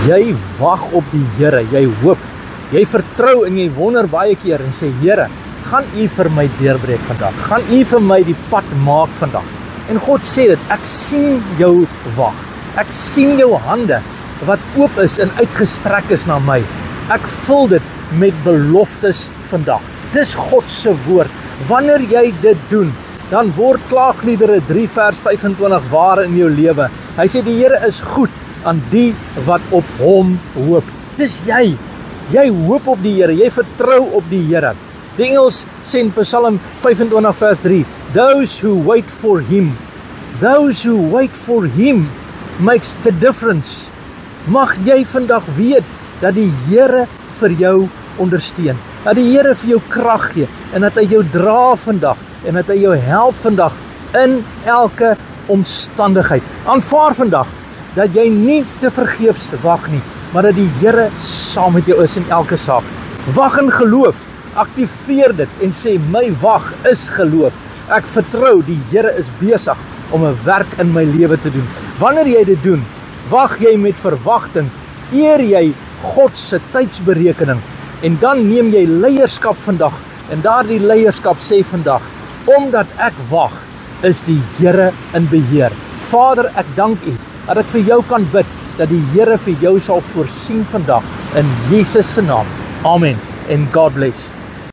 Jy wag op die Here, jy hoop, jy vertrou en jy wonder baie keer en sê, Here, gaan U vir my deurbreek vandag, gaan U vir my die pad maak vandag. En God sê dit, ek sien jou wag, ek sien jou hande wat oop is en uitgestrek is na my. Ek vul dit met beloftes vandag. Dis God se woord. Wanneer jy dit doen, dan word Klaagliedere 3 vers 25 waar in jou lewe. Hy sê die Here is goed aan die wat op hom hoop. Dis jy. Jy hoop op die Here, jy vertrou op die Here. Die Engels sê in Psalm 25 vers 3, those who wait for him makes the difference. Mag jy vandag weet dat die Here vir jou ondersteun, dat die Here vir jou krag gee en dat hy jou dra vandag en dat hy jou help vandag in elke omstandigheid. Aanvaar vandag dat jy nie te vergeefs wag nie, maar dat die Here saam met jou is in elke saak. Wag in geloof, aktiveer dit en sê my wag is geloof. Ek vertrou die Here is besig om 'n werk in my lewe te doen. Wanneer jy dit doen, wag jy met verwagting, eer jy God se tydsberekening en dan neem jy leierskap vandag en daardie leierskap sê vandag, omdat ek wag, is die Here in beheer. Vader, ek dank U dat ek vir jou kan bid, dat die Here vir jou sal voorsien vandag in Jesus se naam. Amen en God bless.